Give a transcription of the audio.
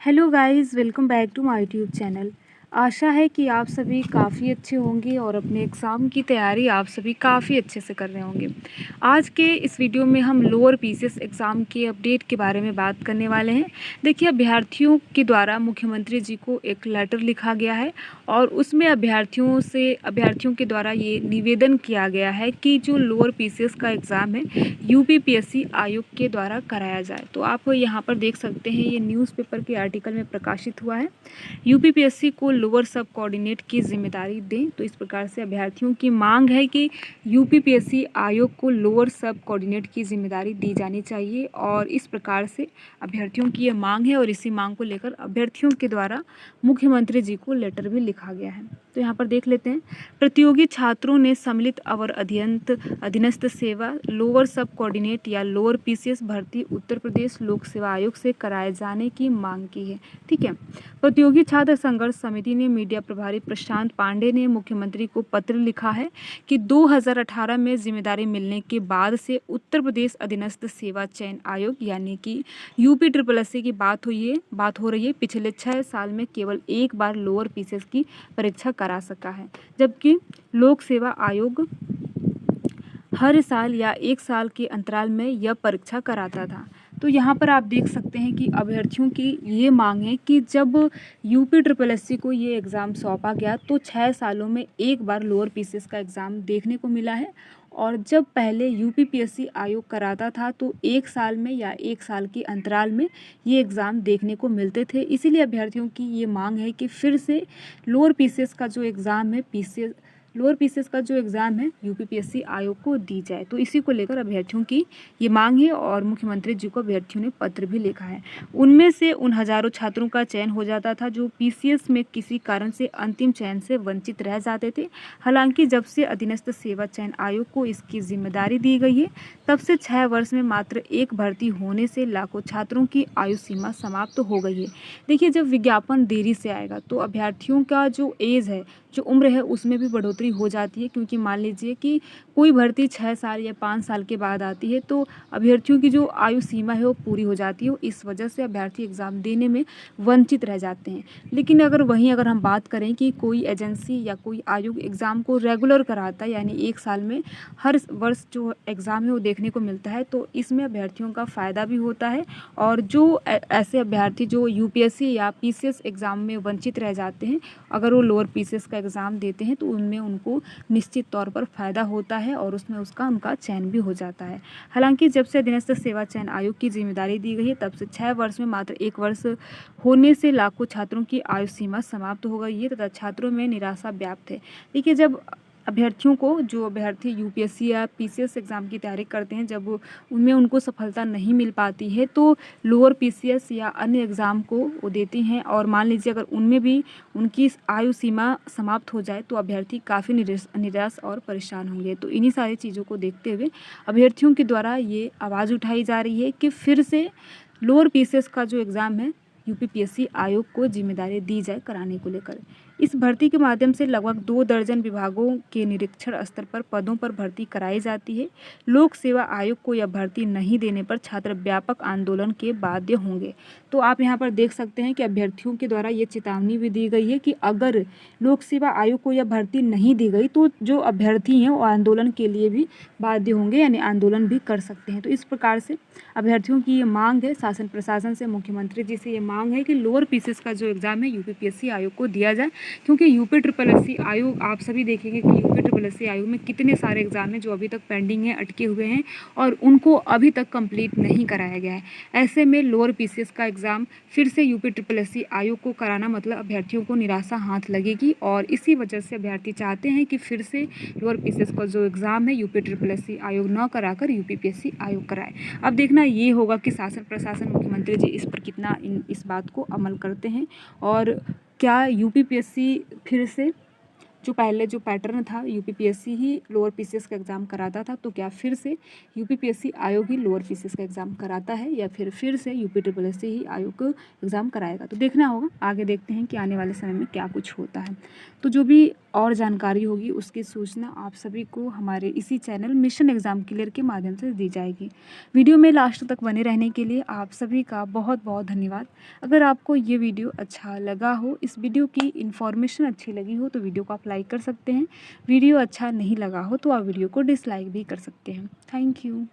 Hello guys, welcome back to my YouTube channel. आशा है कि आप सभी काफ़ी अच्छे होंगे और अपने एग्ज़ाम की तैयारी आप सभी काफ़ी अच्छे से कर रहे होंगे। आज के इस वीडियो में हम लोअर पीसीएस एग्ज़ाम के अपडेट के बारे में बात करने वाले हैं। देखिए, अभ्यर्थियों के द्वारा मुख्यमंत्री जी को एक लेटर लिखा गया है और उसमें अभ्यर्थियों के द्वारा ये निवेदन किया गया है कि जो लोअर पीसीएस का एग्ज़ाम है यूपीपीएससी आयोग के द्वारा कराया जाए। तो आप यहाँ पर देख सकते हैं, ये न्यूज़पेपर के आर्टिकल में प्रकाशित हुआ है। यूपीपीएससी को लोअर सब कोऑर्डिनेट की जिम्मेदारी दें। तो इस प्रकार से अभ्यर्थियों की मांग है कि यूपीपीएससी आयोग को लोअर सब कोऑर्डिनेट की जिम्मेदारी दी जानी चाहिए और इस प्रकार से अभ्यर्थियों की ये मांग है और इसी मांग को लेकर अभ्यर्थियों के द्वारा मुख्यमंत्री जी को लेटर भी लिखा गया है। तो यहाँ पर देख लेते हैं, प्रतियोगी छात्रों ने सम्मिलित अवर अधीनस्थ सेवा लोअर सब कोऑर्डिनेट या लोअर पीसीएस भर्ती उत्तर प्रदेश लोक सेवा आयोग से कराए जाने की मांग की है। ठीक है। प्रतियोगी छात्र संघर्ष समिति ने मीडिया प्रभारी प्रशांत पांडे ने मुख्यमंत्री को पत्र लिखा है कि 2018 में जिम्मेदारी मिलने के बाद से उत्तर प्रदेश अधीनस्थ सेवा चयन आयोग यानी कि यूपीएससी की बात हो रही है। पिछले 6 साल में केवल एक बार लोअर पीसीएस की परीक्षा करा सका है, जबकि लोक सेवा आयोग हर साल या 1 साल के अंतराल में यह परीक्षा कराता था। तो यहाँ पर आप देख सकते हैं कि अभ्यर्थियों की ये मांग है कि जब यूपीएससी को ये एग्ज़ाम सौंपा गया तो 6 सालों में एक बार लोअर पीसीएस का एग्ज़ाम देखने को मिला है और जब पहले यूपीपीएससी आयोग कराता था तो 1 साल में या 1 साल के अंतराल में ये एग्ज़ाम देखने को मिलते थे। इसीलिए अभ्यर्थियों की ये मांग है कि फिर से लोअर पीसीएस का जो एग्ज़ाम है यूपीपीएससी आयोग को दी जाए। तो इसी को लेकर अभ्यर्थियों की ये मांग है और मुख्यमंत्री जी को अभ्यर्थियों ने पत्र भी लिखा है। उनमें से उन हजारों छात्रों का चयन हो जाता था जो पीसीएस में किसी कारण से अंतिम चयन से वंचित रह जाते थे। हालांकि जब से अधीनस्थ सेवा चयन आयोग को इसकी जिम्मेदारी दी गई है तब से 6 वर्ष में मात्र एक भर्ती होने से लाखों छात्रों की आयु सीमा समाप्त हो गई है। देखिए, जब विज्ञापन देरी से आएगा तो अभ्यर्थियों का जो एज है, जो उम्र है, उसमें भी बढ़ोतरी हो जाती है, क्योंकि मान लीजिए कि कोई भर्ती 6 साल या 5 साल के बाद आती है तो अभ्यर्थियों की जो आयु सीमा है वो पूरी हो जाती है। इस वजह से अभ्यर्थी एग्ज़ाम देने में वंचित रह जाते हैं। लेकिन अगर हम बात करें कि कोई एजेंसी या कोई आयोग एग्ज़ाम को रेगुलर कराता है, यानी 1 साल में हर वर्ष जो एग्ज़ाम है वो देखने को मिलता है, तो इसमें अभ्यर्थियों का फ़ायदा भी होता है। और जो ऐसे अभ्यर्थी जो यूपीएससी या पीसीएस एग्ज़ाम में वंचित रह जाते हैं, अगर वो लोअर पीसीएस का एग्ज़ाम देते हैं तो उनमें उनको निश्चित तौर पर फ़ायदा होता है और उसमें उनका चयन भी हो जाता है। हालांकि जब से अधीनस्थ सेवा चयन आयोग की जिम्मेदारी दी गई है तब से 6 वर्ष में मात्र 1 वर्ष होने से लाखों छात्रों की आयु सीमा समाप्त हो गई है तथा छात्रों में निराशा व्याप्त है। देखिए, जब जो अभ्यर्थी यूपीएससी या पीसीएस एग्ज़ाम की तैयारी करते हैं, जब उनमें उनको सफलता नहीं मिल पाती है तो लोअर पीसीएस या अन्य एग्ज़ाम को वो देती हैं और मान लीजिए अगर उनमें भी उनकी आयु सीमा समाप्त हो जाए तो अभ्यर्थी काफ़ी निराश और परेशान होंगे। तो इन्हीं सारी चीज़ों को देखते हुए अभ्यर्थियों के द्वारा ये आवाज़ उठाई जा रही है कि फिर से लोअर पीसीएस का जो एग्ज़ाम है यूपीपीएससी आयोग को जिम्मेदारी दी जाए कराने को लेकर। इस भर्ती के माध्यम से लगभग 2 दर्जन विभागों के निरीक्षण स्तर पर पदों पर भर्ती कराई जाती है। लोक सेवा आयोग को यह भर्ती नहीं देने पर छात्र व्यापक आंदोलन के बाध्य होंगे। तो आप यहाँ पर देख सकते हैं कि अभ्यर्थियों के द्वारा ये चेतावनी भी दी गई है कि अगर लोक सेवा आयोग को यह भर्ती नहीं दी गई तो जो अभ्यर्थी हैं वो आंदोलन के लिए भी बाध्य होंगे, यानी आंदोलन भी कर सकते हैं। तो इस प्रकार से अभ्यर्थियों की ये मांग है, शासन प्रशासन से, मुख्यमंत्री जी से ये मांग है कि लोअर पीसीएस का जो एग्ज़ाम है यूपीपीएससी आयोग को दिया जाए, क्योंकि यूपीएससी आयोग, आप सभी देखेंगे कि यूपीएससी आयोग में कितने सारे एग्ज़ाम हैं जो अभी तक पेंडिंग हैं, अटके हुए हैं और उनको अभी तक कंप्लीट नहीं कराया गया है। ऐसे में लोअर पीसीएस का एग्ज़ाम फिर से यूपीएससी आयोग को कराना मतलब अभ्यर्थियों को निराशा हाथ लगेगी और इसी वजह से अभ्यर्थी चाहते हैं कि फिर से लोअर पीसीएस का जो एग्ज़ाम है यूपीएससी आयोग न कराकर यूपीपीएससी आयोग कराए। अब देखना ये होगा कि शासन प्रशासन, मुख्यमंत्री जी इस पर कितना इस बात को अमल करते हैं और क्या यूपीपीएससी फिर से जो पहले जो पैटर्न था यूपीपीएससी ही लोअर पीसीएस का एग्ज़ाम कराता था, तो क्या फिर से यूपीपीएससी आयोग ही लोअर पीसीएस का एग्ज़ाम कराता है या फिर से यूपीएससी ही आयोग एग्ज़ाम कराएगा। तो देखना होगा, आगे देखते हैं कि आने वाले समय में क्या कुछ होता है। तो जो भी और जानकारी होगी उसकी सूचना आप सभी को हमारे इसी चैनल मिशन एग्ज़ाम क्लियर के माध्यम से दी जाएगी। वीडियो में लास्ट तक बने रहने के लिए आप सभी का बहुत बहुत धन्यवाद। अगर आपको ये वीडियो अच्छा लगा हो, इस वीडियो की इन्फॉर्मेशन अच्छी लगी हो तो वीडियो को आप लाइक कर सकते हैं। वीडियो अच्छा नहीं लगा हो तो आप वीडियो को डिसलाइक भी कर सकते हैं। Thank you.